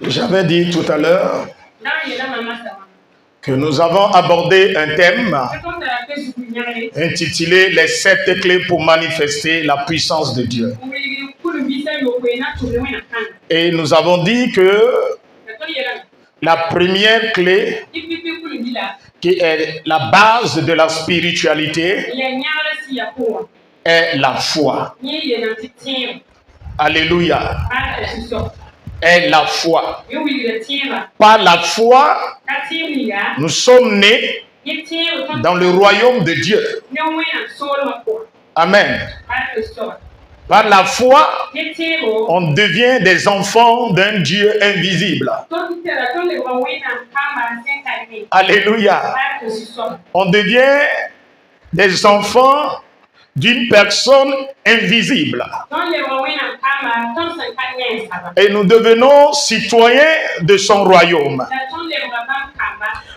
J'avais dit tout à l'heure que nous avons abordé un thème intitulé « Les 7 clés pour manifester la puissance de Dieu ». Et nous avons dit que la première clé, qui est la base de la spiritualité, est la foi. Alléluia. Est la foi. Par la foi, nous sommes nés dans le royaume de Dieu. Amen. Par la foi, on devient des enfants d'un Dieu invisible. Alléluia. On devient des enfants d'une personne invisible. Et nous devenons citoyens de son royaume.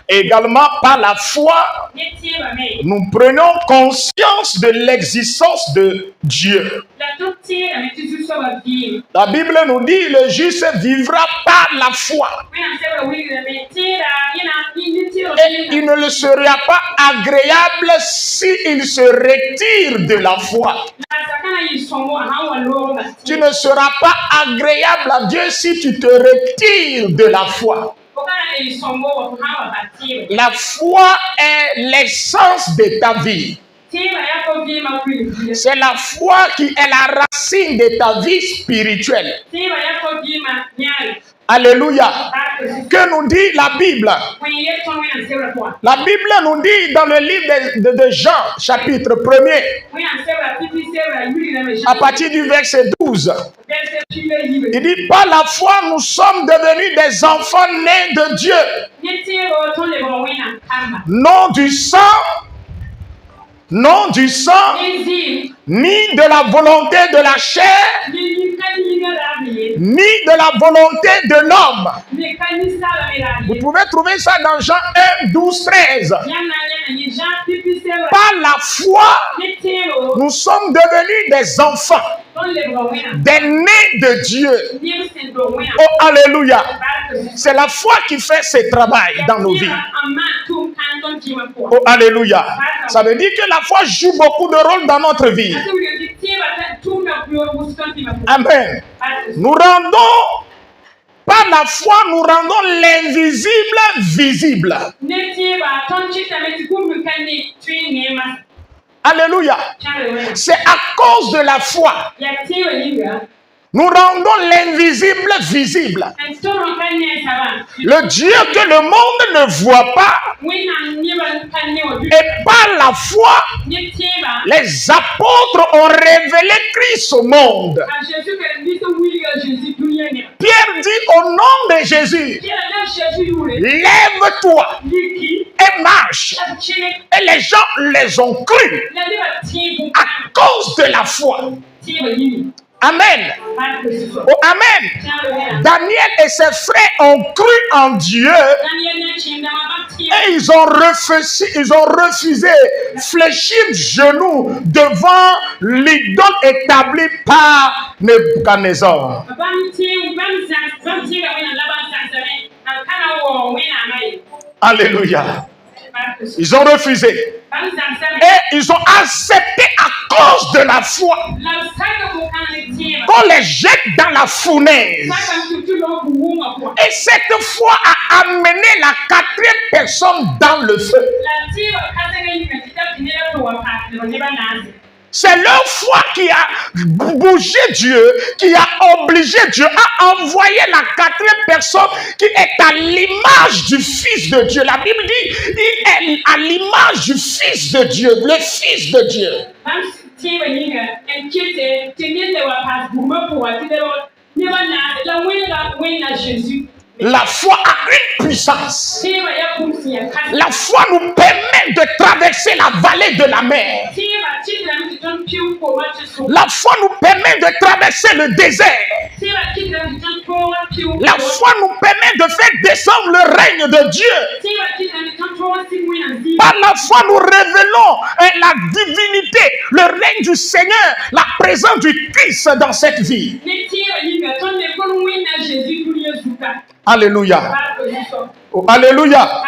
Également par la foi, nous prenons conscience de l'existence de Dieu. La Bible nous dit le juste vivra par la foi. Et il ne le sera pas agréable s'il se retire de la foi. Tu ne seras pas agréable à Dieu si tu te retires de la foi. La foi est l'essence de ta vie. C'est la foi qui est la racine de ta vie spirituelle. Alléluia. Que nous dit la Bible? La Bible nous dit dans le livre de Jean, chapitre 1er, à partir du verset 12, il dit, par la foi, nous sommes devenus des enfants nés de Dieu. Non du sang, ni de la volonté de la chair, ni de la volonté de l'homme. Vous pouvez trouver ça dans Jean 1, 12, 13. Par la foi, nous sommes devenus des enfants, des nés de Dieu. Oh, alléluia. C'est la foi qui fait ce travail dans nos vies. Oh, alléluia. Ça veut dire que la foi joue beaucoup de rôle dans notre vie. Amen. Nous rendons, par la foi, nous rendons l'invisible visible. Alléluia. C'est à cause de la foi. Nous rendons l'invisible visible. Le Dieu que le monde ne voit pas. Et par la foi, les apôtres ont révélé Christ au monde. Pierre dit au nom de Jésus, lève-toi et marche. Et les gens les ont cru à cause de la foi. Amen. Oh, amen. Daniel et ses frères ont cru en Dieu et ils ont refusé fléchir de genoux devant l'idole établie par Nebuchadnezzar. Alléluia. Ils ont refusé. Et ils ont accepté à cause de la foi. Qu'on les jette dans la fournaise. Et cette foi a amené la 4e personne dans le feu. C'est leur foi qui a bougé Dieu, qui a obligé Dieu à envoyer la 4e personne qui est à l'image du Fils de Dieu. La Bible dit, il est à l'image du Fils de Dieu, le Fils de Dieu. La foi a une puissance. La foi nous permet de traverser la vallée de la mer. La foi nous permet de traverser le désert. La foi nous permet de faire descendre le règne de Dieu. Par la foi, nous révélons la divinité, le règne du Seigneur, la présence du Christ dans cette vie. Alléluia. Oh, alléluia.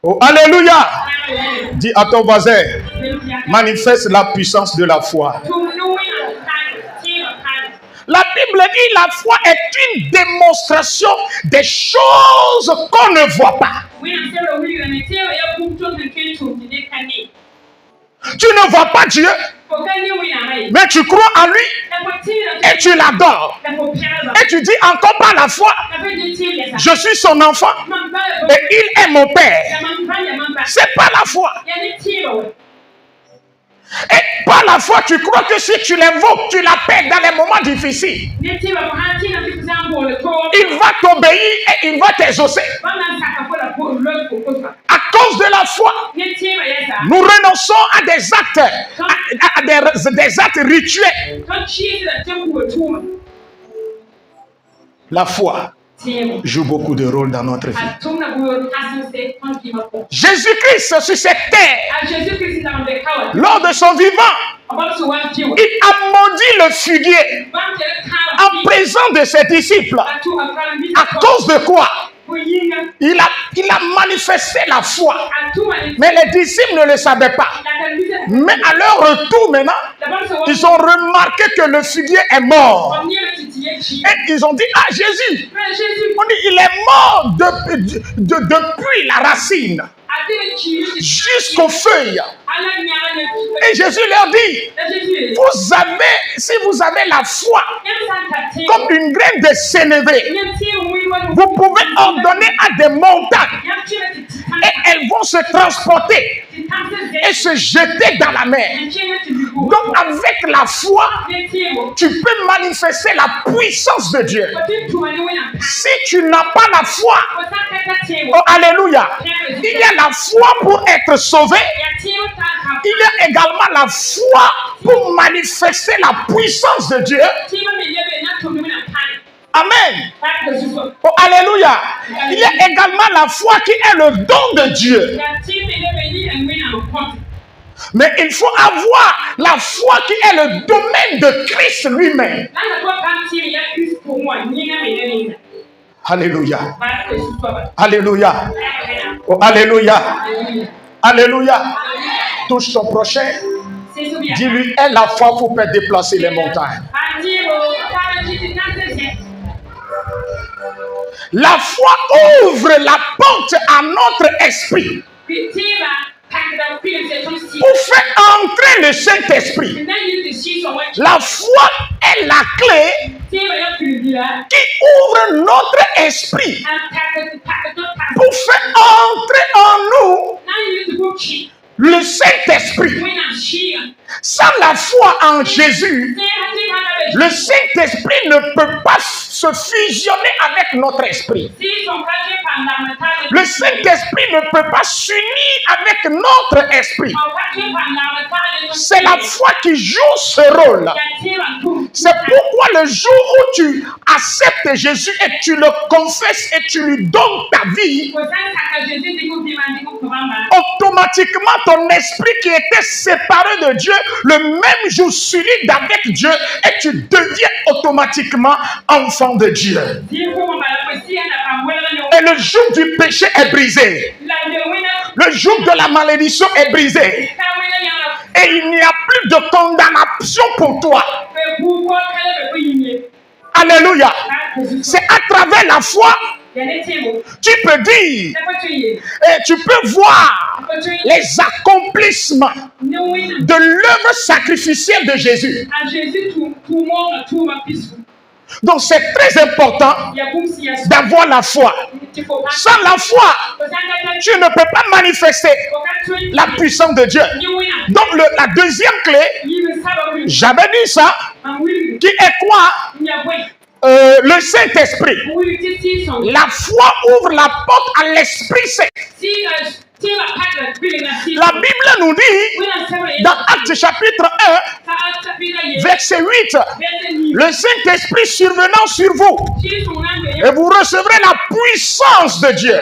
Oh, alléluia. Dis à ton voisin, manifeste la puissance de la foi. La Bible dit la foi est une démonstration des choses qu'on ne voit pas. Tu ne vois pas Dieu, mais tu crois en lui et tu l'adores. Et tu dis encore par la foi, je suis son enfant et il est mon père. C'est pas la foi. Et par la foi, tu crois que si tu l'invoques, tu l'appelles dans les moments difficiles, il va t'obéir et il va t'exaucer. À cause de la foi, nous renonçons à des actes, à des actes rituels. La foi joue beaucoup de rôle dans notre vie. Jésus-Christ sur cette terre, lors de son vivant, il a maudit le figuier en présence de ses disciples. À cause de quoi? Il a manifesté la foi. Mais les disciples ne le savaient pas. Mais à leur retour maintenant, ils ont remarqué que le figuier est mort. Et ils ont dit, ah Jésus, on dit, il est mort depuis la racine jusqu'aux feuilles. Et Jésus leur dit, si vous avez la foi comme une graine de sénévé, vous pouvez ordonner à des montagnes et elles vont se transporter et se jeter dans la mer. Donc avec la foi, tu peux manifester la puissance de Dieu. Si tu n'as pas la foi, oh alléluia, il y a la foi pour être sauvé. Il y a également la foi pour manifester la puissance de Dieu. Amen. Oh, alléluia. Il y a également la foi qui est le don de Dieu. Mais il faut avoir la foi qui est le domaine de Christ lui-même. Alléluia. Alléluia. Oh, alléluia. Alléluia. Touche ton prochain. Dis-lui, aie la foi pour faire déplacer les montagnes. La foi ouvre la porte à notre esprit pour faire entrer le Saint-Esprit. La foi est la clé qui ouvre notre esprit pour faire entrer en nous le Saint-Esprit. Sans la foi en Jésus, le Saint-Esprit ne peut pas se fusionner avec notre esprit. Le Saint-Esprit ne peut pas s'unir avec notre esprit. C'est la foi qui joue ce rôle. C'est pourquoi le jour où tu acceptes Jésus et tu le confesses et tu lui donnes ta vie, automatiquement ton esprit qui était séparé de Dieu, le même jour s'unit avec Dieu et tu deviens automatiquement enfant de Dieu. Et le joug du péché est brisé. Le joug de la malédiction est brisé. Et il n'y a plus de condamnation pour toi. Alléluia. C'est à travers la foi tu peux dire et tu peux voir les accomplissements de l'œuvre sacrificielle de Jésus. Donc c'est très important d'avoir la foi. Sans la foi, tu ne peux pas manifester la puissance de Dieu. Donc la deuxième clé, j'avais dit ça, qui est quoi? Le Saint-Esprit. La foi ouvre la porte à l'Esprit Saint. La Bible nous dit, dans Actes chapitre 1, verset 8, le Saint-Esprit survenant sur vous, et vous recevrez la puissance de Dieu.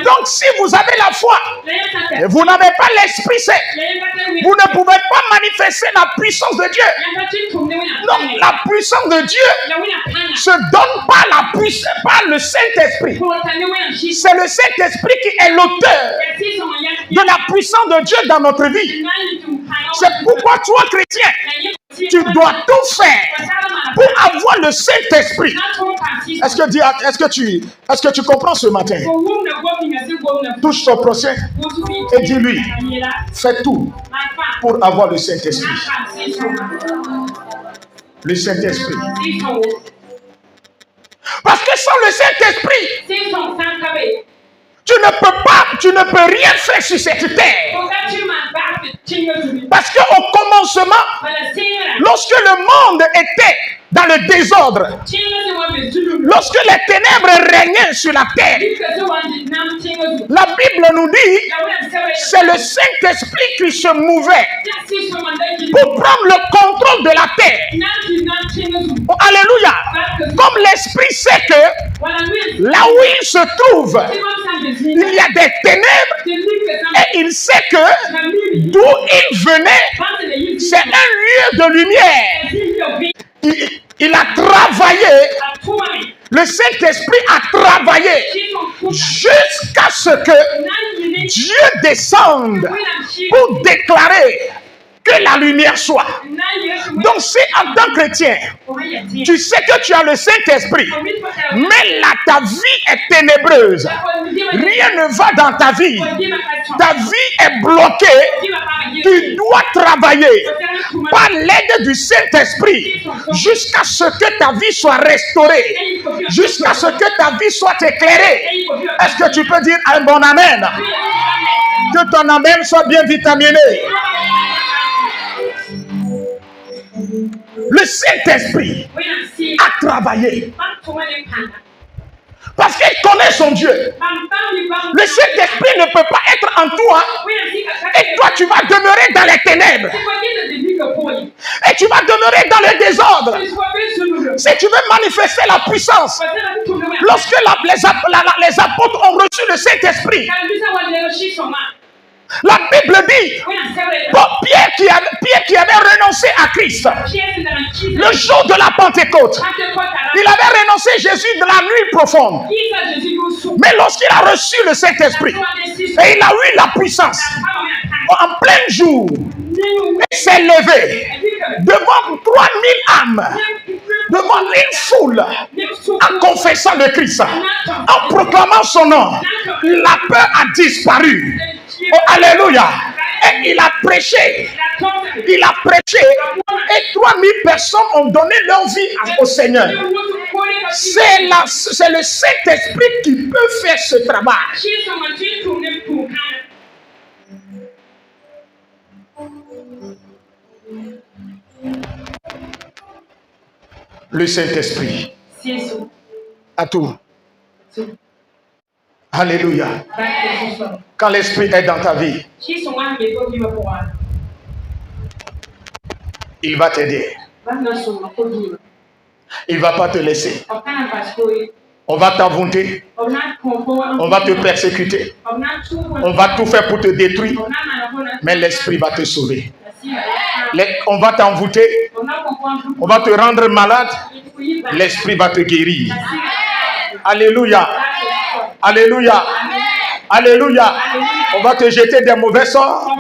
Donc si vous avez la foi et vous n'avez pas l'Esprit Saint, vous ne pouvez pas manifester la puissance de Dieu. Donc la puissance de Dieu se donne par par le Saint-Esprit. C'est le Saint-Esprit qui est l'auteur de la puissance de Dieu dans notre vie. C'est pourquoi toi, chrétien, tu dois tout faire pour avoir le Saint-Esprit. Est-ce que tu comprends ce matin? Touche ton prochain et dis-lui, fais tout pour avoir le Saint-Esprit. Le Saint-Esprit. Parce que sans le Saint-Esprit, tu ne peux rien faire sur cette terre. Parce qu'au commencement, lorsque le monde était dans le désordre, lorsque les ténèbres régnaient sur la terre, la Bible nous dit c'est le Saint-Esprit qui se mouvait pour prendre le contrôle de la terre. Oh, alléluia. Comme l'Esprit sait que là où il se trouve, il y a des ténèbres et il sait que d'où il venait, c'est un lieu de lumière. Il a travaillé, le Saint-Esprit a travaillé jusqu'à ce que Dieu descende pour déclarer que la lumière soit. Donc si en tant que chrétien, tu sais que tu as le Saint-Esprit, mais là ta vie est ténébreuse, rien ne va dans ta vie est bloquée, tu dois travailler par l'aide du Saint-Esprit jusqu'à ce que ta vie soit restaurée, jusqu'à ce que ta vie soit éclairée. Est-ce que tu peux dire un bon amen? Que ton amen soit bien vitaminé. Le Saint-Esprit a travaillé parce qu'il connaît son Dieu. Le Saint-Esprit ne peut pas être en toi et toi tu vas demeurer dans les ténèbres et tu vas demeurer dans le désordre. Si tu veux manifester la puissance, lorsque les apôtres ont reçu le Saint-Esprit, la Bible dit, Pierre qui avait renoncé à Christ le jour de la Pentecôte, il avait renoncé Jésus de la nuit profonde. Mais lorsqu'il a reçu le Saint-Esprit et il a eu la puissance en plein jour, il s'est levé devant 3000 âmes, devant une foule, en confessant le Christ, en proclamant son nom. La peur a disparu. Oh, alléluia. Et il a prêché. Il a prêché. Et 3000 personnes ont donné leur vie au Seigneur. C'est le Saint-Esprit qui peut faire ce travail. Le Saint-Esprit. À tout. Alléluia. Quand l'Esprit est dans ta vie, il va t'aider. Il ne va pas te laisser. On va t'envoûter. On va te persécuter. On va tout faire pour te détruire. Mais l'Esprit va te sauver. On va t'envoûter. On va te rendre malade. L'Esprit va te guérir. Alléluia. Alléluia. Alléluia. On va te jeter des mauvais sorts.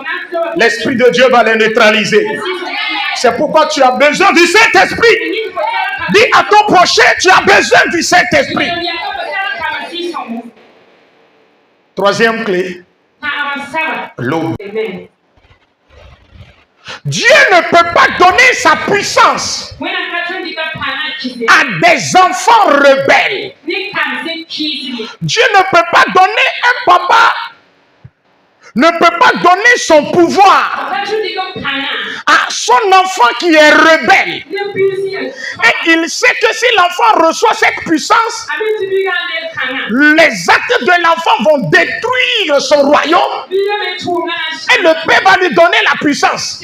L'Esprit de Dieu va les neutraliser. C'est pourquoi tu as besoin du Saint-Esprit. Dis à ton prochain, tu as besoin du Saint-Esprit. Troisième clé, l'eau. Dieu ne peut pas donner sa puissance à des enfants rebelles. Dieu ne peut pas donner un papa, ne peut pas donner son pouvoir à son enfant qui est rebelle. Et il sait que si l'enfant reçoit cette puissance, les actes de l'enfant vont détruire son royaume et le Père va lui donner la puissance.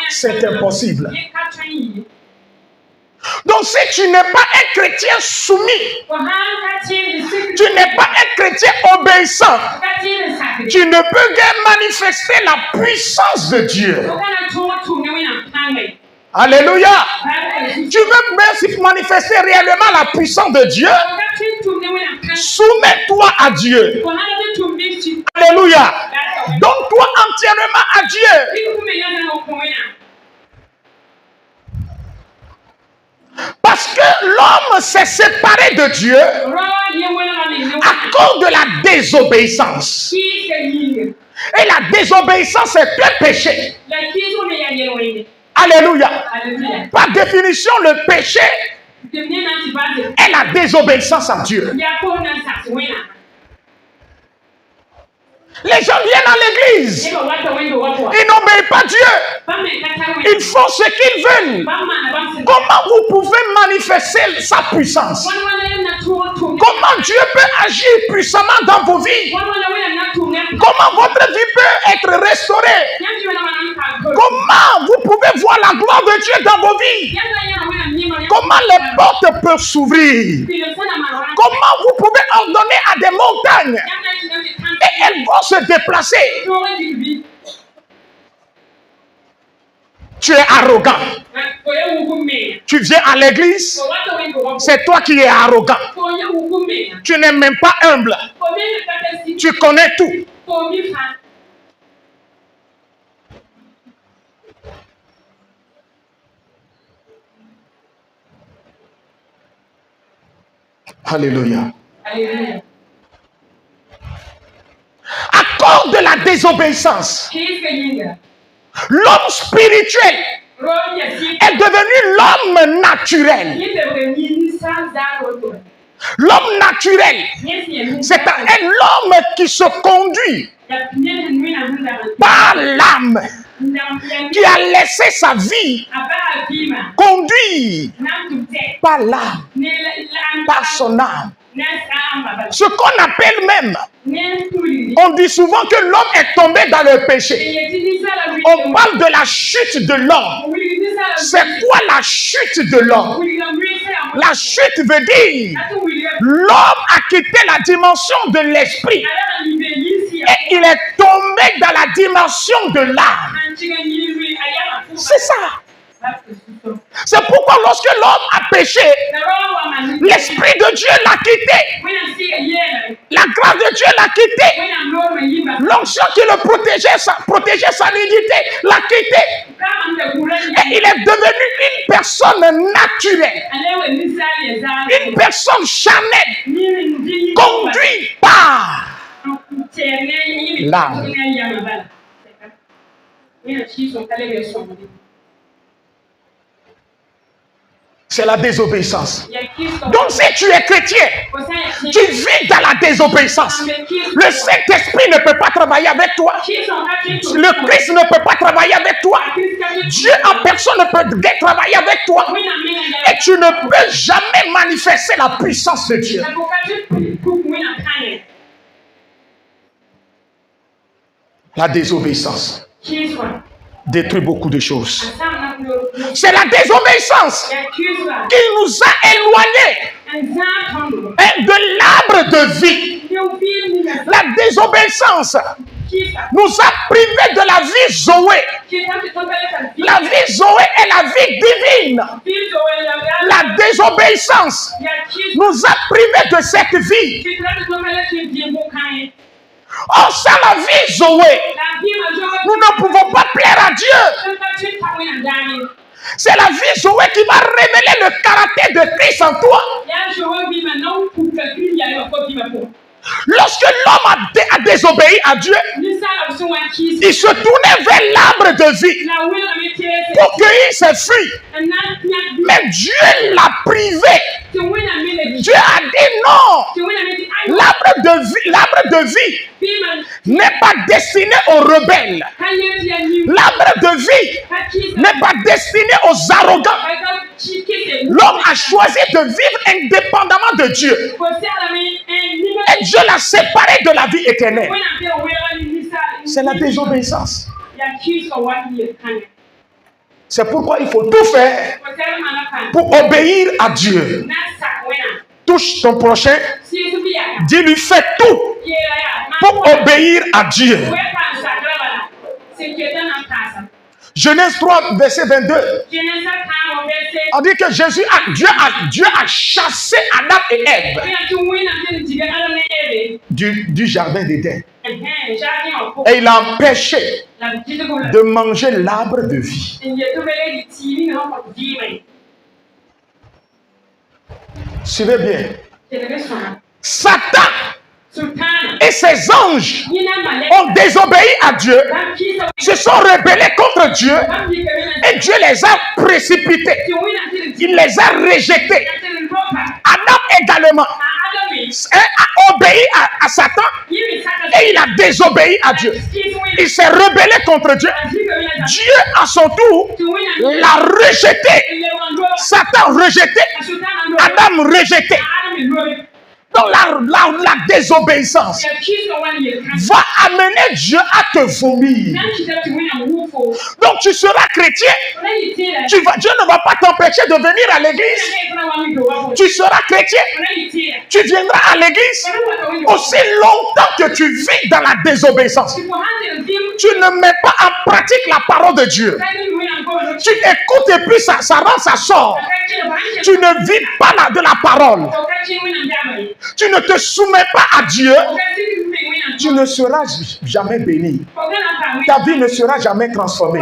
C'est impossible. Donc si tu n'es pas un chrétien soumis, tu n'es pas un chrétien obéissant, tu ne peux guère manifester la puissance de Dieu. Alléluia. Tu veux manifester réellement la puissance de Dieu? Soumets-toi à Dieu. Alléluia. Donne-toi entièrement à Dieu. Parce que l'homme s'est séparé de Dieu à cause de la désobéissance. Et la désobéissance est un péché. Alléluia. Par définition, le péché est la désobéissance à Dieu. Les gens viennent à l'église. Ils n'obéissent pas Dieu. Ils font ce qu'ils veulent. Comment vous pouvez manifester sa puissance? Comment Dieu peut agir puissamment dans vos vies? Comment votre vie peut être restaurée? Comment vous pouvez voir la gloire de Dieu dans vos vies? Comment les portes peuvent s'ouvrir? Comment vous pouvez ordonner à des montagnes et elles vont se déplacer? Tu es arrogant. Tu viens à l'église, c'est toi qui es arrogant. Tu n'es même pas humble. Tu connais tout. Alléluia. À cause de la désobéissance, l'homme spirituel est devenu l'homme naturel. L'homme naturel, c'est un homme qui se conduit par l'âme, qui a laissé sa vie conduire par l'âme, par son âme. Ce qu'on appelle même, on dit souvent que l'homme est tombé dans le péché. On parle de la chute de l'homme. C'est quoi la chute de l'homme? La chute veut dire l'homme a quitté la dimension de l'esprit et il est tombé dans la dimension de l'âme. C'est ça. C'est pourquoi lorsque l'homme a péché, l'Esprit de Dieu l'a quitté. La grâce de Dieu l'a quitté. L'onction qui le protégeait sa nudité l'a quitté. Et il est devenu une personne naturelle. Une personne charnelle. Conduite par l'âme. C'est la désobéissance. Donc si tu es chrétien, tu vis dans la désobéissance. Le Saint-Esprit ne peut pas travailler avec toi. Le Christ ne peut pas travailler avec toi. Dieu en personne ne peut travailler avec toi. Et tu ne peux jamais manifester la puissance de Dieu. La désobéissance détruit beaucoup de choses. C'est la désobéissance qui nous a éloignés de l'arbre de vie. La désobéissance nous a privés de la vie Zoé. La vie Zoé est la vie divine. La désobéissance nous a privés de cette vie. Oh, sans la vie Zoé, nous ne pouvons pas plaire à Dieu. C'est la vie Zoé qui va révéler le caractère de Christ en toi. Lorsque l'homme a désobéi à Dieu, il se tournait vers l'arbre de vie pour cueillir ses fruits. Mais Dieu l'a privé. Dieu a dit non. L'arbre de vie n'est pas destiné aux rebelles. L'arbre de vie n'est pas destiné aux arrogants. L'homme a choisi de vivre indépendamment de Dieu. Et Dieu l'a séparé de la vie éternelle. C'est la désobéissance. C'est pourquoi il faut tout faire pour obéir à Dieu. Touche ton prochain, dis-lui fais tout pour obéir à Dieu. Genèse 3, verset 22. On dit que Dieu a chassé Adam et Ève du jardin d'Éden. Et il a empêché de manger l'arbre de vie. Suivez bien. Satan et ses anges ont désobéi à Dieu, se sont rebellés contre Dieu, et Dieu les a précipités. Il les a rejetés. Adam également a obéi à Satan et il a désobéi à Dieu. Il s'est rebellé contre Dieu. Dieu, à son tour, l'a rejeté. Satan rejeté, Adam rejeté. Donc la désobéissance va amener Dieu à te vomir. Donc tu seras chrétien, Dieu ne va pas t'empêcher de venir à l'église. Tu seras chrétien, tu viendras à l'église aussi longtemps que tu vis dans la désobéissance. Tu ne mets pas en pratique la parole de Dieu. Tu écoutes et puis ça rentre, ça sort. Tu ne vis pas de la parole. Tu ne te soumets pas à Dieu. Tu ne seras jamais béni. Ta vie ne sera jamais transformée.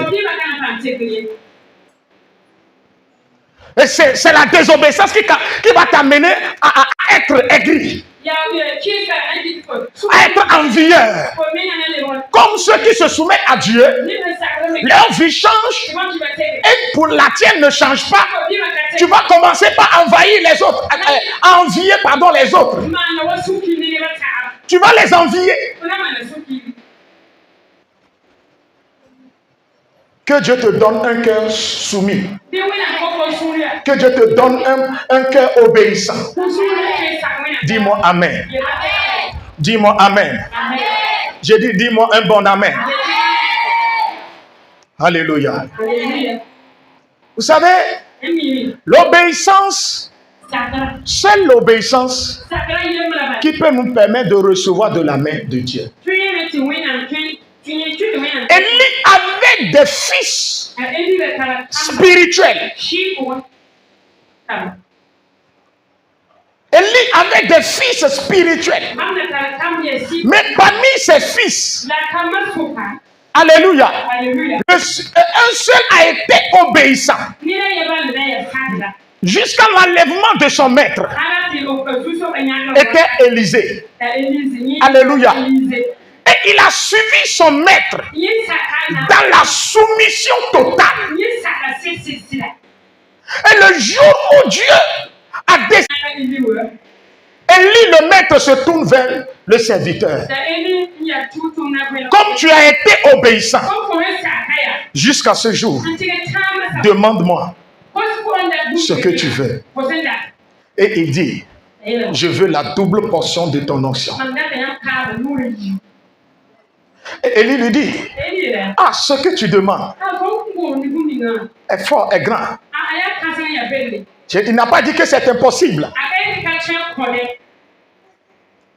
Et c'est la désobéissance qui va t'amener à être aigri, à être envieux. Comme ceux qui se soumettent à Dieu, leur vie change et pour la tienne ne change pas. Tu vas commencer par envahir les autres, envier les autres. Tu vas les envier. Que Dieu te donne un cœur soumis. Que Dieu te donne un cœur obéissant. Dis-moi Amen. Dis-moi Amen. J'ai dit, dis-moi un bon Amen. Alléluia. Vous savez, l'obéissance, seule l'obéissance qui peut nous permettre de recevoir de la main de Dieu. Élie avait des fils spirituels. Élie avait des fils spirituels. Mais parmi ses fils, alléluia, un seul a été obéissant jusqu'à l'enlèvement de son maître, était Élisée. Alléluia. Et il a suivi son maître dans la soumission totale. Et le jour où Dieu a décidé, Élie, le maître, se tourne vers le serviteur. Comme tu as été obéissant jusqu'à ce jour, demande-moi ce que tu veux. Et il dit, je veux la double portion de ton onction. Et Élie lui dit, ah, ce que tu demandes est fort, est grand. Il n'a pas dit que c'est impossible.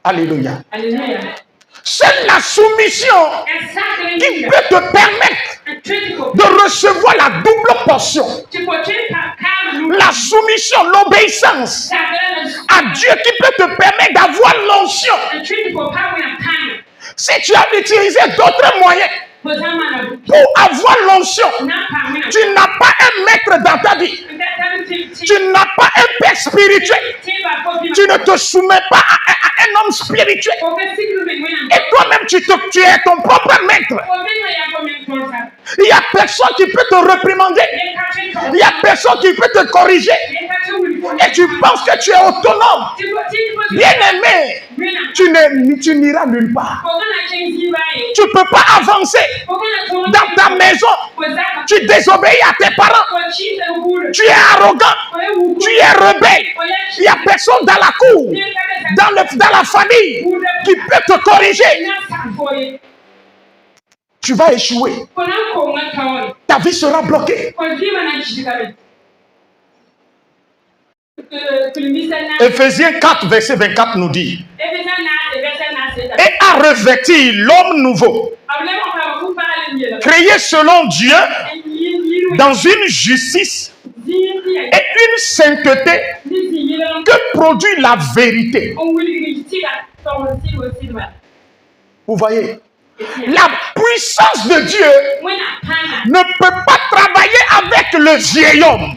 Alléluia. C'est la soumission qui peut te permettre de recevoir la double portion. La soumission, l'obéissance à Dieu qui peut te permettre d'avoir l'onction. Si tu as utilisé d'autres moyens pour avoir l'onction, tu n'as pas un maître dans ta vie. Tu n'as pas un père spirituel. Tu ne te soumets pas à un homme spirituel. Et toi-même, tu es ton propre maître. Il n'y a personne qui peut te réprimander. Il n'y a personne qui peut te corriger. Et tu penses que tu es autonome. Bien-aimé, tu n'iras nulle part. Tu ne peux pas avancer dans ta maison. Tu désobéis à tes parents. Tu es arrogant. Tu es rebelle. Il n'y a personne dans la cour, dans la famille qui peut te corriger. tu vas échouer. Ta vie sera bloquée. Éphésiens 4, verset 24 nous dit: et à revêtir l'homme nouveau, créé selon Dieu dans une justice et une sainteté que produit la vérité. Vous voyez, la puissance de Dieu ne peut pas travailler avec le vieil homme.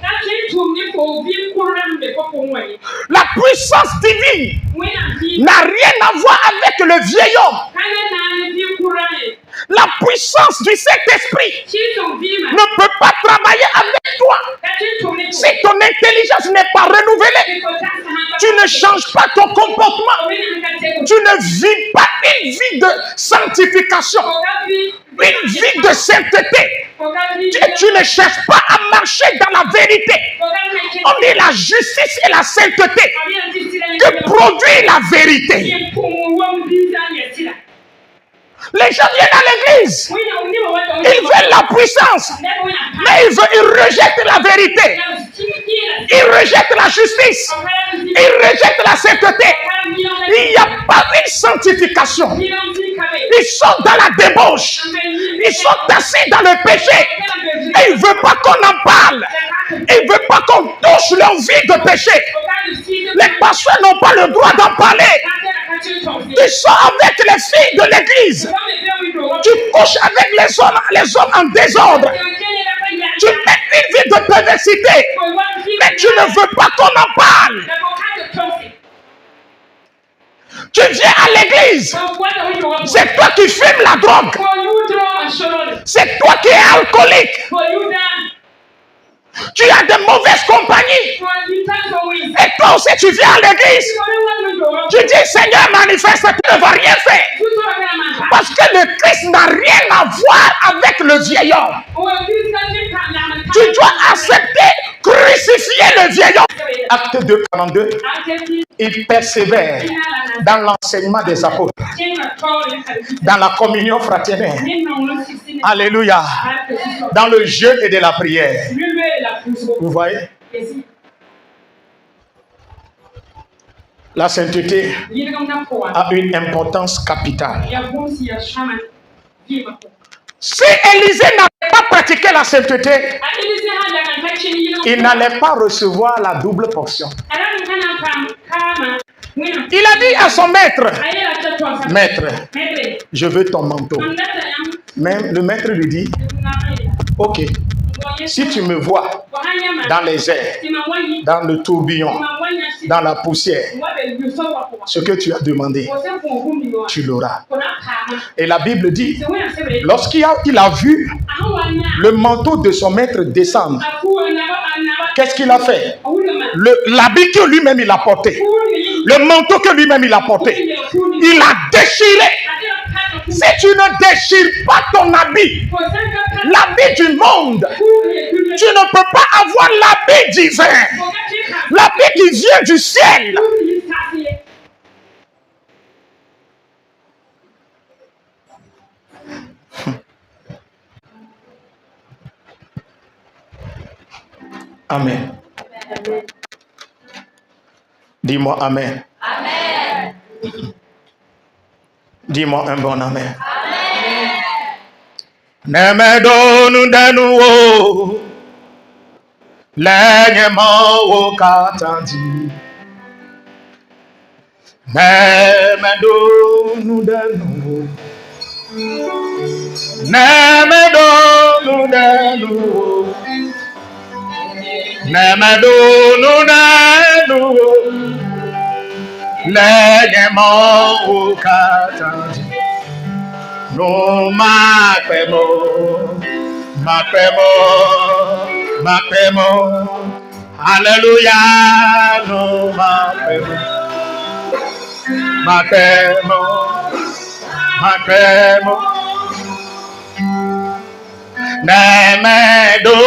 La puissance divine n'a rien à voir avec le vieil homme. La puissance du Saint-Esprit ne peut pas travailler avec toi. Si ton intelligence n'est pas renouvelée, tu ne changes pas ton comportement. Tu ne vis pas une vie de sanctification, une vie de sainteté. Tu ne cherches pas à marcher dans la vérité. On dit la justice et la sainteté que produit la vérité. Les gens viennent à l'église, ils veulent la puissance, mais ils rejettent la vérité, ils rejettent la justice, ils rejettent la sainteté. Il n'y a pas une sanctification. Ils sont dans la débauche, ils sont assis dans le péché et ils ne veulent pas qu'on en parle. Ils ne veulent pas qu'on touche leur vie de péché. Les pasteurs n'ont pas le droit d'en parler. Tu sors avec les filles de l'église. Tu couches avec les hommes en désordre. Tu mets une vie de perversité. Mais tu ne veux pas qu'on en parle. Tu viens à l'église. C'est toi qui fumes la drogue. C'est toi qui es alcoolique. Tu as de mauvaises compagnies. Et toi aussi tu viens à l'église. Tu dis Seigneur manifeste, tu ne vas rien faire. Parce que le Christ n'a rien à voir avec le vieil homme. Tu dois accepter, crucifier le vieil homme. Acte 2, 42. Il persévère dans l'enseignement des apôtres, dans la communion fraternelle. Alléluia. Dans le jeûne et de la prière. Vous voyez? La sainteté a une importance capitale. Si Élisée n'avait pas pratiqué la sainteté, il n'allait pas recevoir la double portion. Il a dit à son maître, maître, je veux ton manteau. Même le maître lui dit, ok, si tu me vois dans les airs, dans le tourbillon, dans la poussière, ce que tu as demandé, tu l'auras. Et la Bible dit, lorsqu'il a vu le manteau de son maître descendre, qu'est-ce qu'il a fait? L'habit que lui-même il a porté, le manteau que lui-même il a porté, il a déchiré. Si tu ne déchires pas ton habit, l'habit du monde, tu ne peux pas avoir l'habit divin, l'habit qui vient du ciel. Amen. Dis-moi amen. Amen. Dis-moi un bon amen. Amen. Nemedonu denuo lenyemo katandi. Nemedonu denuo. Nemedonu denuo. Nemedonu denuo lenyemo katandi. No macremo, macremo, macremo, hallelujah, no macremo, macremo, macremo, nemedo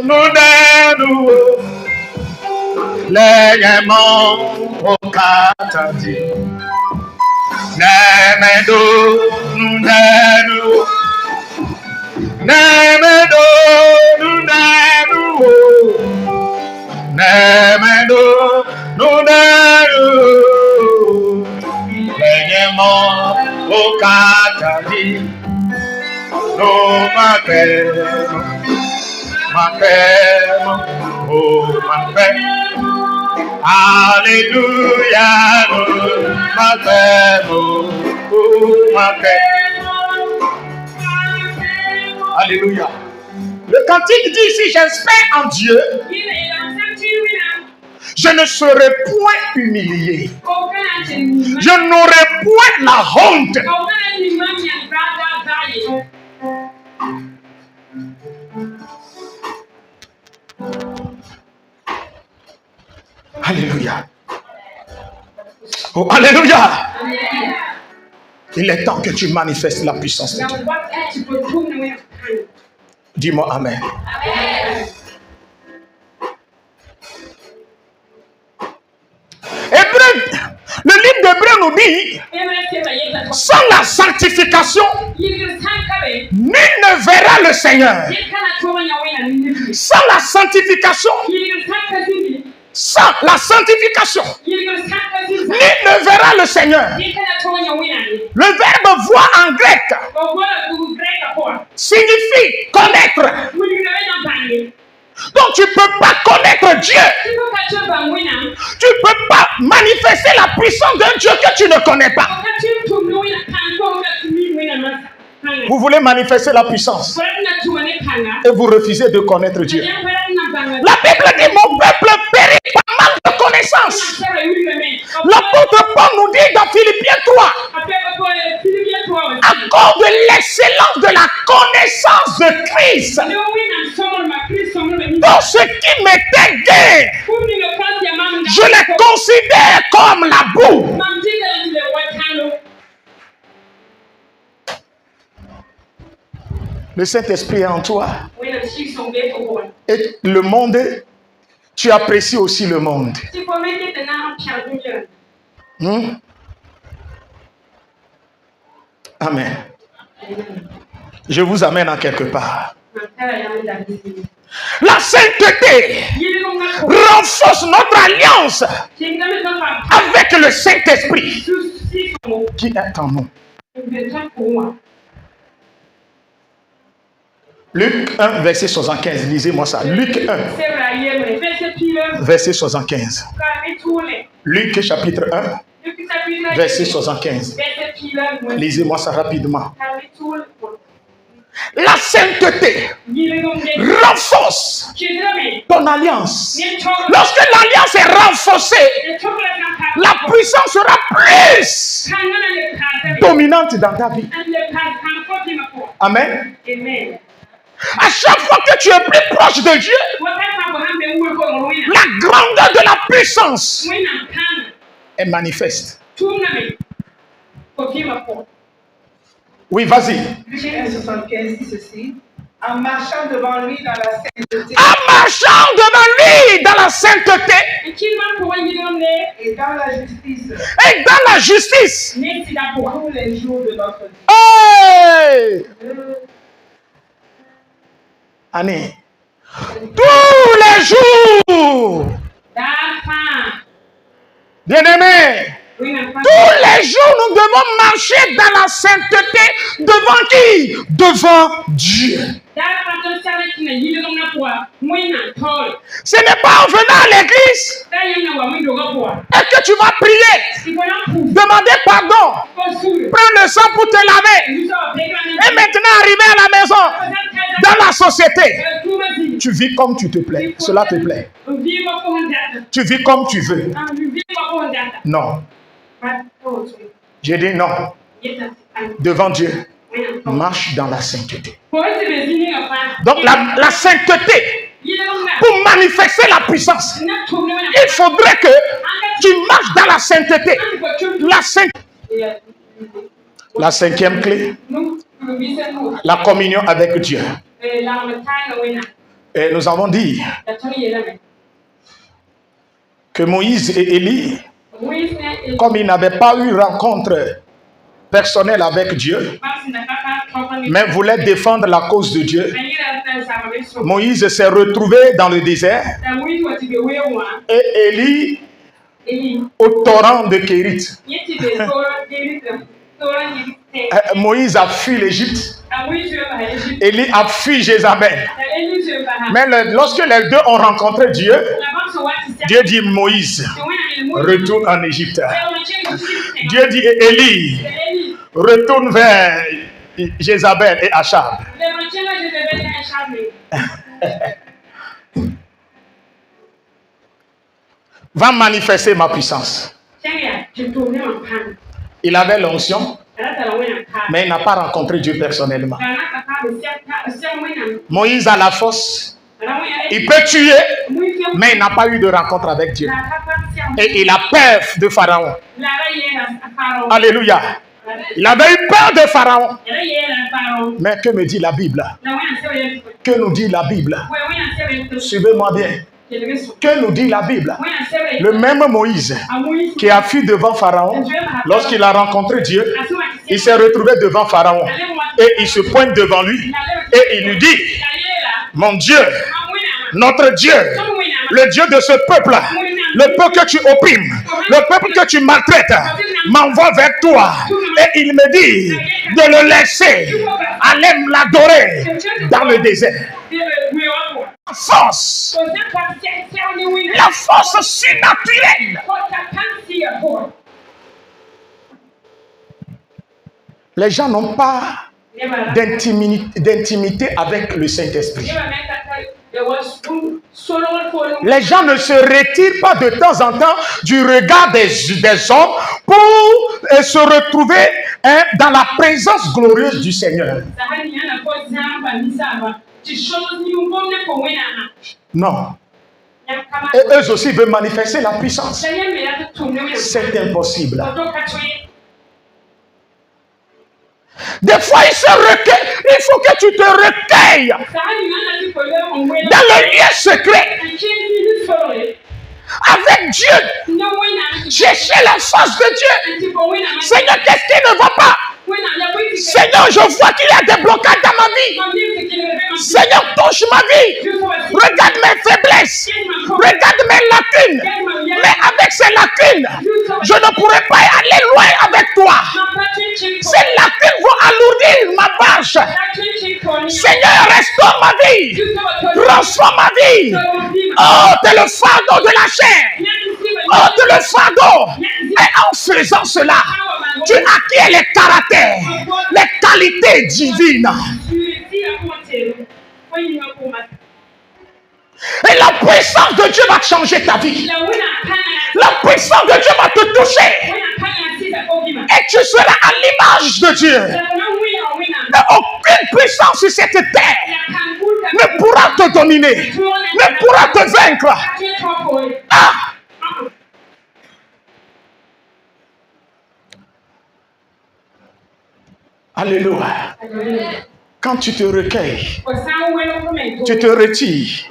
nudenu, lenyemo okatati. Nemedo nudenu Nemeno, nunenu, nemeno, nunenu, lenyemo, okatali, no mapemo, oh mapemo, alléluia, no mapemo, oh mapemo. Alléluia. Le cantique dit ici, j'espère en Dieu, je ne serai point humilié. Je n'aurai point la honte. Alléluia. Oh, alléluia. Il est temps que tu manifestes la puissance de Dieu. Dis-moi amen. Amen. Le livre d'Hébreux nous dit, sans la sanctification, nul ne verra le Seigneur. Sans la sanctification, nul ne verra le Seigneur. Le verbe voir en grec signifie connaître. Donc tu ne peux pas connaître Dieu. Tu ne peux pas manifester la puissance d'un Dieu que tu ne connais pas. Vous voulez manifester la puissance et vous refusez de connaître Dieu. La Bible dit, mon peuple périt par manque de connaissance. L'apôtre Paul nous dit dans Philippiens 3, à cause de l'excellence de la connaissance de Christ, dans ce qui m'était gain, je les considère comme la boue. Le Saint-Esprit est en toi. Et le monde, tu apprécies aussi le monde. Amen. Je vous amène en quelque part. La sainteté renforce notre alliance avec le Saint-Esprit qui est en nous. Luc 1, verset 75. Lisez-moi ça. Luc 1, verset 75. Luc chapitre 1, verset 75. Lisez-moi ça rapidement. La sainteté renforce ton alliance. Lorsque l'alliance est renforcée, la puissance sera plus dominante dans ta vie. Amen. À chaque fois que tu es plus proche de Dieu, la grandeur de la puissance est manifeste. Oui, vas-y. Luc 1,75 dit ceci. En marchant devant lui dans la sainteté. En marchant devant lui dans la sainteté. Et dans la justice. Et dans la justice. Tous les jours de notre vie. Hey! Annie. Tous les jours. Bien-aimé. Tous les jours, nous devons marcher dans la sainteté. Devant qui? Devant Dieu. Ce n'est pas en venant à l'église et que tu vas prier, demander pardon, prendre le sang pour te laver et maintenant arriver à la maison, dans la société. Tu vis comme tu te plais. Cela te plaît. Tu vis comme tu veux. Non. J'ai dit non. Devant Dieu, marche dans la sainteté. Donc la sainteté, pour manifester la puissance, il faudrait que tu marches dans la sainteté. La cinquième clé, la communion avec Dieu. Et nous avons dit que Moïse et Élie, comme ils n'avaient pas eu rencontre personnelle avec Dieu, mais voulait défendre la cause de Dieu. Moïse s'est retrouvé dans le désert et Élie au torrent de Kérit. Moïse a fui l'Égypte. Élie a fui Jézabel. Mais lorsque les deux ont rencontré Dieu, Dieu dit Moïse, retourne en Égypte. Dieu dit Élie, retourne vers Jézabel et Achab. Va manifester ma puissance. Il avait l'onction, mais il n'a pas rencontré Dieu personnellement. Moïse a la force, il peut tuer, mais il n'a pas eu de rencontre avec Dieu. Et il a peur de Pharaon. Alléluia. Il avait eu peur de Pharaon. Mais que me dit la Bible? Que nous dit la Bible? Suivez-moi bien. Que nous dit la Bible? Le même Moïse qui a fui devant Pharaon, lorsqu'il a rencontré Dieu, il s'est retrouvé devant Pharaon et il se pointe devant lui et il lui dit, mon Dieu, notre Dieu, le Dieu de ce peuple, le peuple que tu opprimes, le peuple que tu maltraites, m'envoie vers toi. Et il me dit de le laisser aller l'adorer dans le désert. La force surnaturelle. Les gens n'ont pas d'intimité avec le Saint-Esprit. Les gens ne se retirent pas de temps en temps du regard des hommes pour se retrouver dans la présence glorieuse du Seigneur. Non. Et eux aussi veulent manifester la puissance. C'est impossible. Des fois, il se recueille. Il faut que tu te recueilles dans le lieu secret avec Dieu. Chercher la face de Dieu. Seigneur, qu'est-ce qui ne va pas? Seigneur, je vois qu'il y a des blocages dans ma vie. Seigneur, touche ma vie. Regarde mes faiblesses. Regarde mes lacunes. Mais avec ces lacunes, je ne pourrai pas aller loin avec toi. Ces lacunes vont alourdir ma marche. Seigneur, restaure ma vie. Transforme ma vie. Oh, t'es le fardeau de la chair. Oh, t'es le fardeau. Et en faisant cela, tu acquiers les caractères, les qualités divines. Et la puissance de Dieu va changer ta vie. La puissance de Dieu va te toucher. Et tu seras à l'image de Dieu. Et aucune puissance sur cette terre ne pourra te dominer, ne pourra te vaincre. Ah! Alléluia. Quand tu te recueilles, tu te retires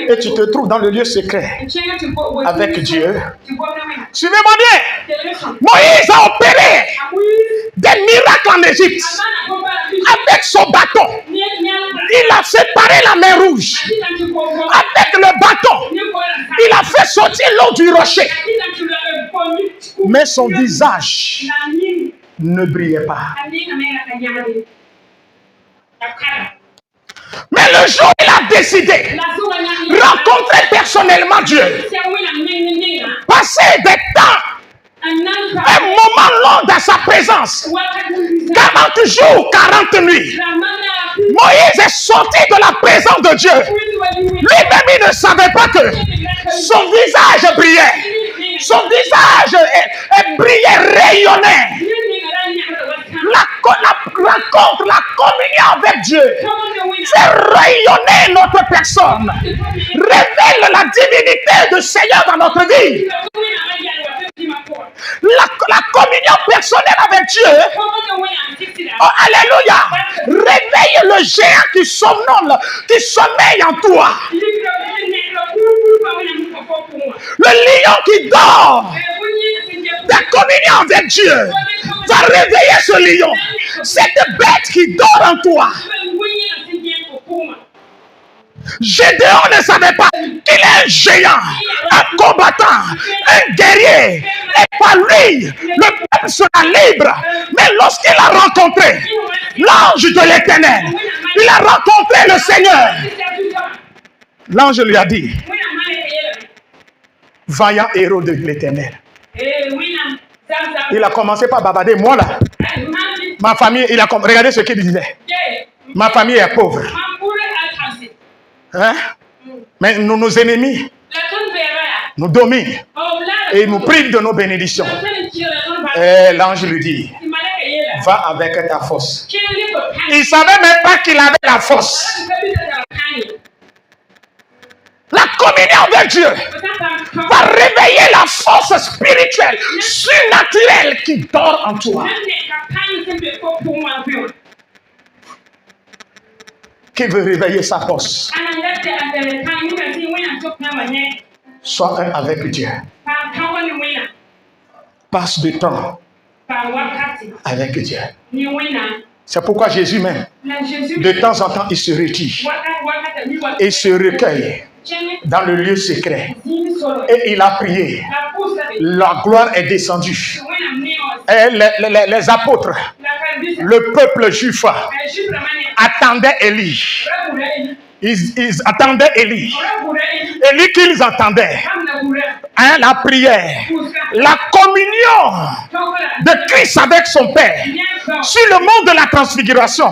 et tu te trouves dans le lieu secret avec Dieu. Suivez-moi bien. Moïse a opéré des miracles en Égypte avec son bâton. Il a séparé la mer Rouge avec le bâton. Il a fait sortir l'eau du rocher. Mais son visage ne brillait pas. Mais le jour où il a décidé de rencontrer personnellement Dieu, passer des temps, un moment long dans sa présence, 40 jours, 40 nuits, Moïse est sorti de la présence de Dieu. Lui-même, il ne savait pas que son visage brillait. Son visage brillait, rayonnait. La rencontre, la communion avec Dieu fait rayonner notre personne, révèle la divinité du Seigneur dans notre vie. La communion personnelle avec Dieu, oh, alléluia, réveille le géant qui somnole, qui sommeille en toi. Le lion qui dort, la communion avec Dieu Va réveiller ce lion. Cette bête qui dort en toi. Gédéon ne savait pas qu'il est un géant, un combattant, un guerrier. Et par lui, le peuple sera libre. Mais lorsqu'il a rencontré l'ange de l'Éternel, il a rencontré le Seigneur. L'ange lui a dit, vaillant héros de l'Éternel. Il a commencé par bavarder. Moi là, ma famille, regardez ce qu'il disait. Ma famille est pauvre. Hein? Mais nos ennemis nous dominent et nous privent de nos bénédictions. Et l'ange lui dit, va avec ta force. Il ne savait même pas qu'il avait la force. La communion avec Dieu va réveiller la force spirituelle, surnaturelle qui dort en toi. Qui veut réveiller sa force? Sois un avec Dieu. Passe du temps avec Dieu. C'est pourquoi Jésus même, de temps en temps, il se retire et se recueille dans le lieu secret. Et il a prié. La gloire est descendue. Et les apôtres, le peuple juif attendait Élie. Ils attendaient Élie. Élie qu'ils entendaient. Hein, la prière. La communion de Christ avec son Père. Sur le mont de la transfiguration.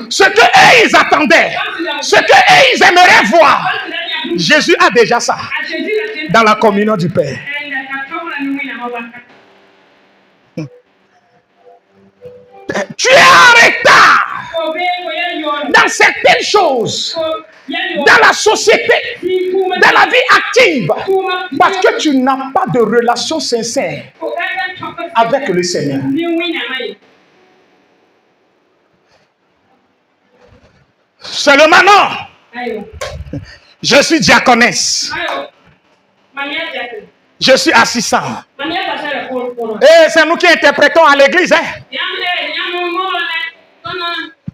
Ce que eux ils attendaient. Ce que eux ils aimeraient voir. Jésus a déjà ça. Dans la communion du Père. Tu es en retard dans certaines choses, dans la société, dans la vie active, parce que tu n'as pas de relation sincère avec le Seigneur. Seulement non. Je suis diaconesse. Je suis assistant. Et c'est nous qui interprétons à l'église. Hein?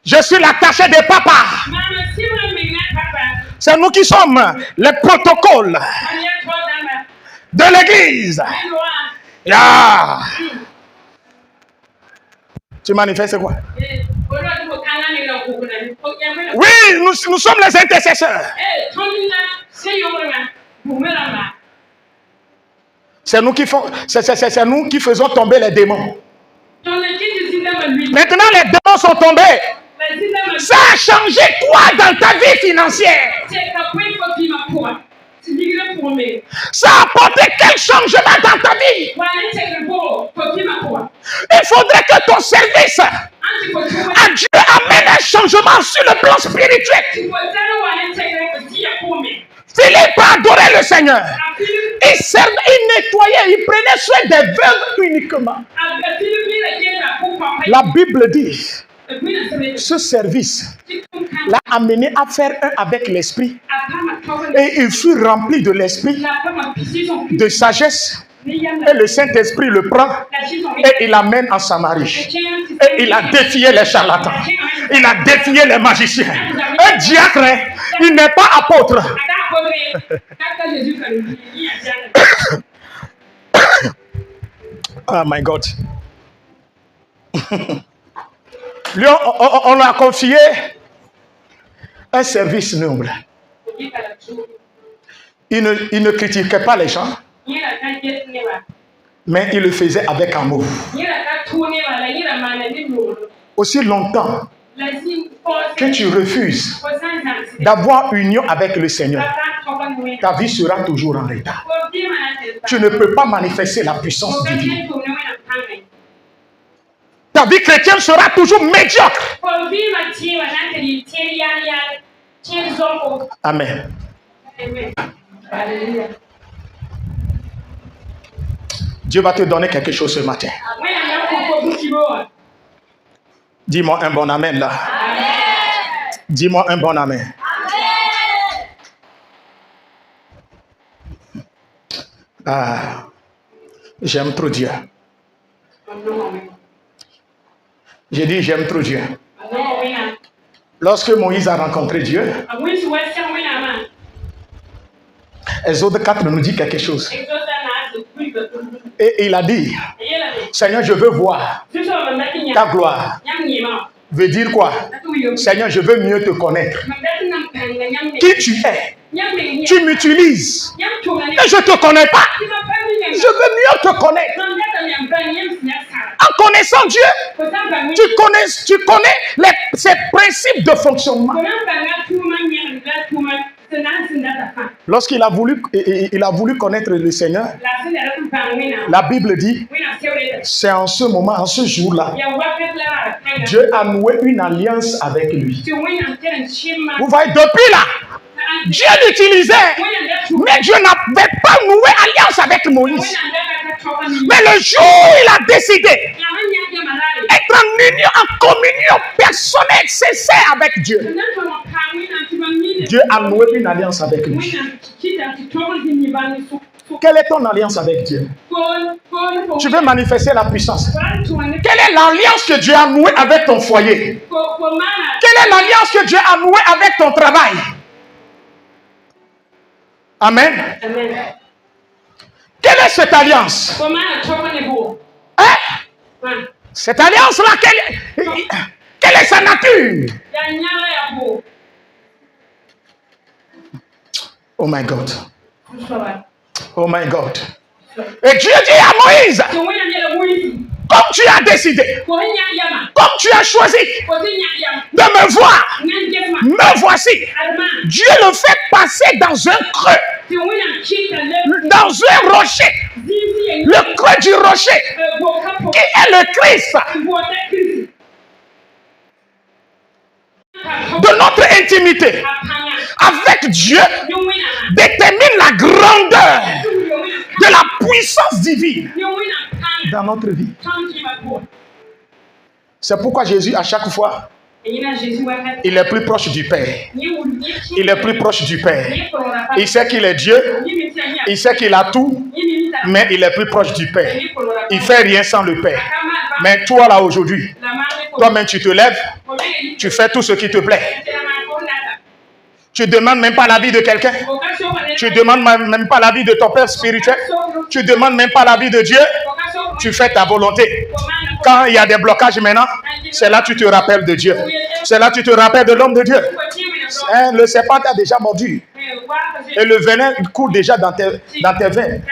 Je suis l'attaché des papas. C'est nous qui sommes les protocoles de l'église. Yeah. Tu manifestes quoi? Oui, nous sommes les intercesseurs. C'est nous qui faisons tomber les démons. Maintenant, les démons sont tombés. Ça a changé quoi dans ta vie financière? Ça a apporté quel changement dans ta vie? Il faudrait que ton service à Dieu amène un changement sur le plan spirituel. Philippe adorait le Seigneur. Il servait, il nettoyait, il prenait soin des veuves uniquement. La Bible dit, ce service l'a amené à faire un avec l'esprit. Et il fut rempli de l'esprit, de sagesse. Et le Saint-Esprit le prend et il l'amène en Samarie. Et il a défié les charlatans. Il a défié les magiciens. Un diacre, il n'est pas apôtre. Oh my God. Lui, on lui a confié un service noble. Il ne critiquait pas les gens, mais il le faisait avec amour. Aussi longtemps que tu refuses d'avoir union avec le Seigneur, ta vie sera toujours en retard. Tu ne peux pas manifester la puissance divine. Ta vie chrétienne sera toujours médiocre. Amen. Dieu va te donner quelque chose ce matin. Dis-moi un bon amen là. Dis-moi un bon amen. Ah, j'aime trop Dieu. J'ai dit, j'aime trop Dieu. No wina. Lorsque Moïse a rencontré Dieu, Awin su wasa wina ma. Exode 4 nous dit quelque chose. Exosa na su kuiba. Et il a dit, Yela be. Seigneur, je veux voir Tu so ma maki ta nya. gloire. Nyam ni ma. Veut dire quoi? Atu yo. Seigneur, je veux mieux te connaître. Ma datu nam kanga nyam ni. Qui tu es? Nyam ni. Tu m'utilises. Nyam chuma ni. Mais je ne te connais pas. Ti ma pa ni nyam. Je veux mieux te connaître. Nam data nyam ban nyam snya sara. En connaissant Dieu, Ko sam ban tu connais ses principes de fonctionnement. ko nam ban na tuma nyam da tuma. Senan sin data fa. Lorsqu'il a voulu connaître le Seigneur, La sin da tu ban wina. la Bible dit, Wina sewre. c'est en ce moment, en ce jour-là, Ya wa petla kanga. Dieu a noué une alliance avec lui. Tu wina teren chima. Vous voyez, depuis là, Dieu l'utilisait, mais Dieu n'avait pas noué alliance avec Moïse. Mais le jour où il a décidé être en union, en communion personnelle, sincère avec Dieu, Dieu a noué une alliance avec lui. Quelle est ton alliance avec Dieu? Tu veux manifester la puissance. Quelle est l'alliance que Dieu a nouée avec ton foyer? Quelle est l'alliance que Dieu a nouée avec ton travail? Amen. Quelle est cette alliance? Hein? Cette alliance-là, quelle est sa nature? Oh my God. Oh my God. Et Dieu dit à Moïse, comme tu as décidé, comme tu as choisi de me voir, me voici. Dieu le fait passer dans un creux, dans un rocher, le creux du rocher, qui est le Christ. De notre intimité avec Dieu détermine la grandeur de la puissance divine dans notre vie. C'est pourquoi Jésus, à chaque fois, il est plus proche du Père. Il est plus proche du Père. Il sait qu'il est Dieu. Il sait qu'il a tout. Mais il est plus proche du Père. Il ne fait rien sans le Père. Mais toi, là, aujourd'hui, toi-même, tu te lèves. Tu fais tout ce qui te plaît. Tu ne demandes même pas l'avis de quelqu'un. Tu ne demandes même pas l'avis de ton père spirituel. Tu ne demandes même pas l'avis de Dieu. Tu fais ta volonté. Quand il y a des blocages maintenant, c'est là que tu te rappelles de Dieu. C'est là que tu te rappelles de l'homme de Dieu. Hein, le serpent t'a déjà mordu. Et le venin coule déjà dans tes veines.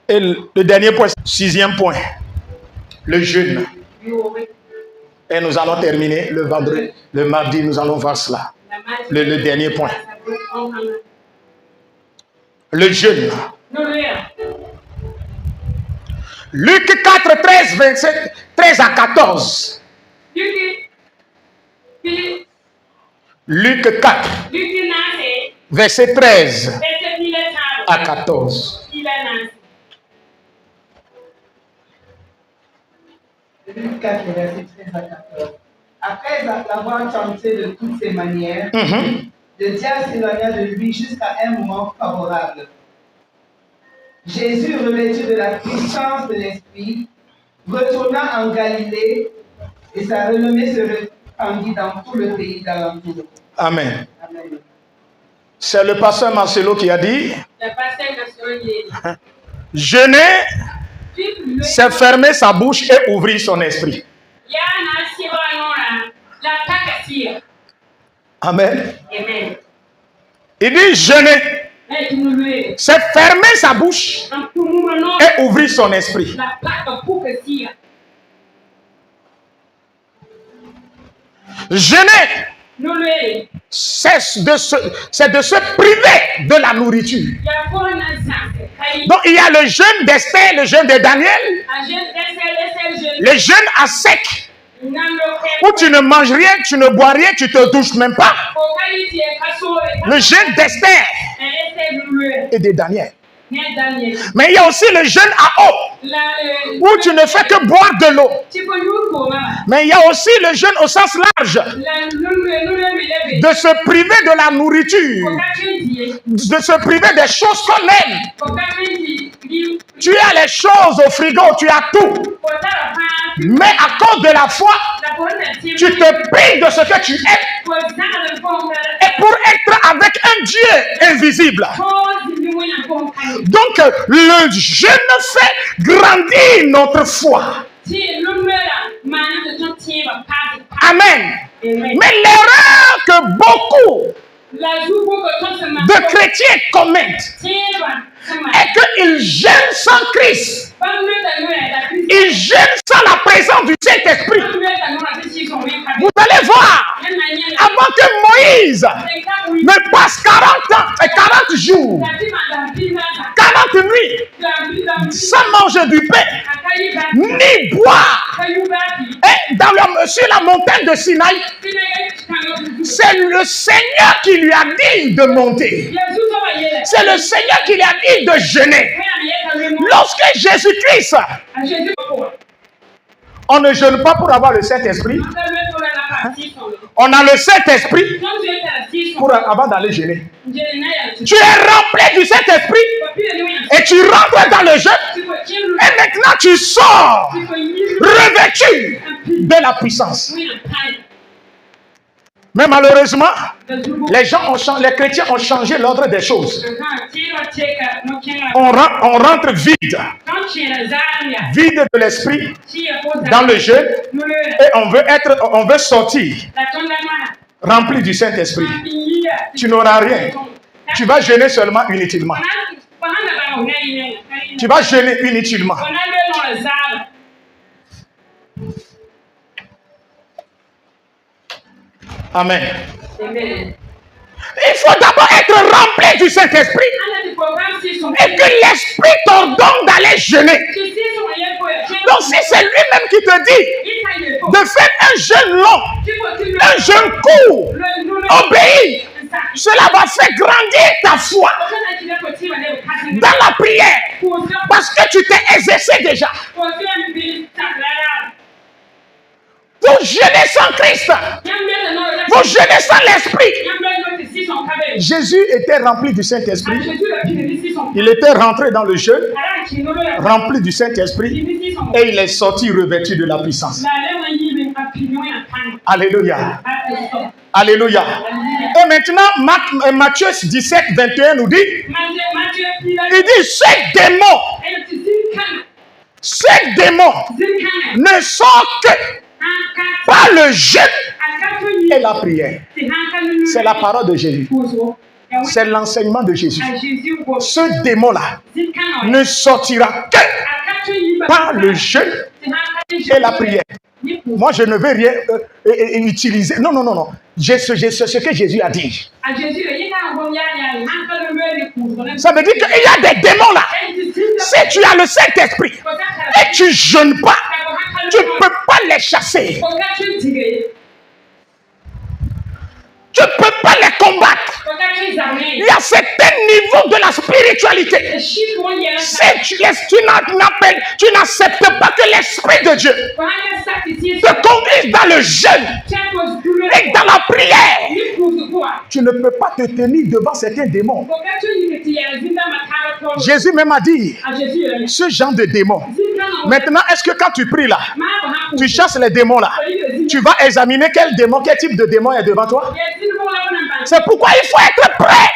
Et le dernier point, 6e point, le jeûne. Et nous allons terminer le vendredi. Le mardi, nous allons voir cela. Le dernier point. Le jeûne. Luc 4, 13, 27, 13 à 14. Luc 4, verset 13 à 14. Luc 4, verset 13 à 14. Après l'avoir tenté de toutes ses manières, le diable s'éloigna de lui jusqu'à un moment favorable. Jésus, revêtu de la puissance de l'Esprit, retourna en Galilée et sa renommée se répandit dans tout le pays d'alentour. Amen. Amen. C'est le pasteur Marcelo qui a dit, jeûner, c'est fermer sa bouche et ouvrir son esprit. Amen. Il dit jeûner, c'est fermer sa bouche et ouvrir son esprit. Jeûner, c'est de se priver de la nourriture. Donc il y a le jeûne d'Esther, le jeûne de Daniel, le jeûne à sec, où tu ne manges rien, tu ne bois rien, tu te douches même pas. Le jeûne d'Esther et de Daniel. Mais il y a aussi le jeûne à eau, où tu ne fais que boire de l'eau. Mais il y a aussi le jeûne au sens large, de se priver de la nourriture, de se priver des choses qu'on aime. Tu as les choses au frigo, tu as tout. Mais à cause de la foi, tu te prives de ce que tu es. Et pour être avec un Dieu invisible. Donc, le jeûne fait grandir notre foi. Amen. Mais l'erreur que beaucoup de chrétiens commettent est qu'ils jeûnent sans Christ. Ils jeûnent sans la présence du Saint-Esprit. Vous allez voir, avant que Moïse ne passe 40 jours, 40 nuits, sans manger du pain, ni boire, et sur la montagne de Sinaï, c'est le Seigneur qui lui a dit de monter. C'est le Seigneur qui lui a dit de jeûner. Lorsque Jésus-Christ, on ne jeûne pas pour avoir le Saint-Esprit. On a le Saint-Esprit avant d'aller jeûner. Tu es rempli du Saint-Esprit et tu rentres dans le jeûne. Et maintenant tu sors revêtu de la puissance. Mais malheureusement, les chrétiens ont changé l'ordre des choses. On rentre vide de l'esprit dans le jeûne et on veut sortir rempli du Saint-Esprit. Tu n'auras rien. Tu vas jeûner seulement inutilement. Tu vas jeûner inutilement. Amen. Il faut d'abord être rempli du Saint-Esprit et que l'Esprit t'ordonne d'aller jeûner. Donc si c'est lui-même qui te dit de faire un jeûne long, un jeûne court, obéis, cela va faire grandir ta foi dans la prière parce que tu t'es exercé déjà. Vous jeûnez sans Christ. Vous jeûnez sans l'Esprit. Jésus était rempli du Saint-Esprit. Il était rentré dans le jeûne, rempli du Saint-Esprit, et il est sorti revêtu de la puissance. Alléluia. Alléluia. Et maintenant, Matthieu 17, 21 nous dit, il dit, ces démons ne sont que par le jeûne et la prière. C'est la parole de Jésus. C'est l'enseignement de Jésus. Ce démon-là ne sortira que par le jeûne et la prière. Moi, je ne veux rien utiliser. Non. C'est ce que Jésus a dit. Ça veut dire qu'il y a des démons là. Si tu as le Saint-Esprit et tu ne jeûnes pas, tu ne peux pas les chasser. Tu ne peux pas les combattre. Il y a certains niveaux de la spiritualité. Si tu n'acceptes pas que l'Esprit de Dieu te conduise dans le jeûne et dans la prière, tu ne peux pas te tenir devant certains démons. Jésus même a dit ce genre de démons. Maintenant, est-ce que quand tu pries là, tu chasses les démons là, tu vas examiner quel type de démon est devant toi? C'est pourquoi il faut être prêt.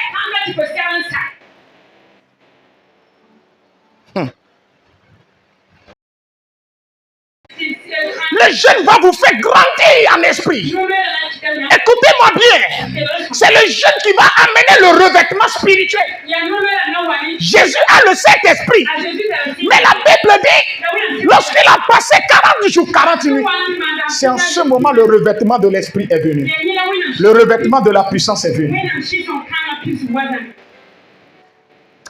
Le jeûne va vous faire grandir en esprit. Écoutez-moi bien. C'est le jeûne qui va amener le revêtement spirituel. Jésus a le Saint-Esprit. Mais la Bible dit, lorsqu'il a passé 40 jours, 40 nuits, c'est en ce moment le revêtement de l'Esprit est venu. Le revêtement de la puissance est venu.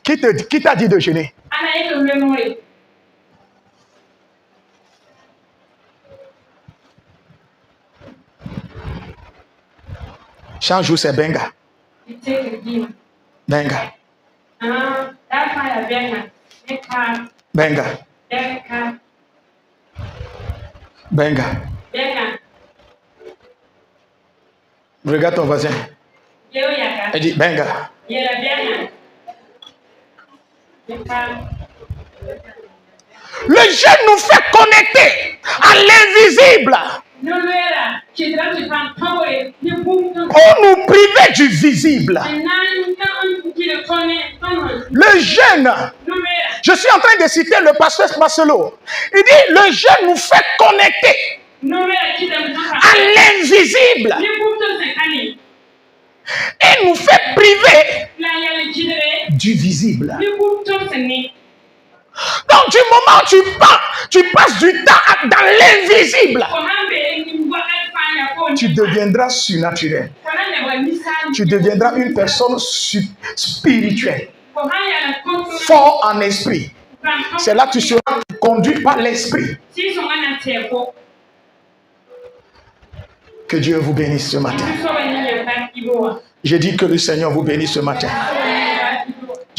Qui t'a dit de jeûner? Chaque jour, c'est benga. Benga. Benga. Benga. Regarde ton voisin. Il dit benga. Le jeûne nous fait connecter à l'invisible. Pour nous priver du visible. Le jeûne, je suis en train de citer le pasteur Marcelo. Il dit, le jeûne nous fait connecter à l'invisible et nous fait priver du visible. Donc du moment où tu passes du temps dans l'invisible, tu deviendras surnaturel. Tu deviendras une personne spirituelle, fort en esprit. C'est là que tu seras conduit par l'esprit. Que Dieu vous bénisse ce matin. Je dis que le Seigneur vous bénisse ce matin.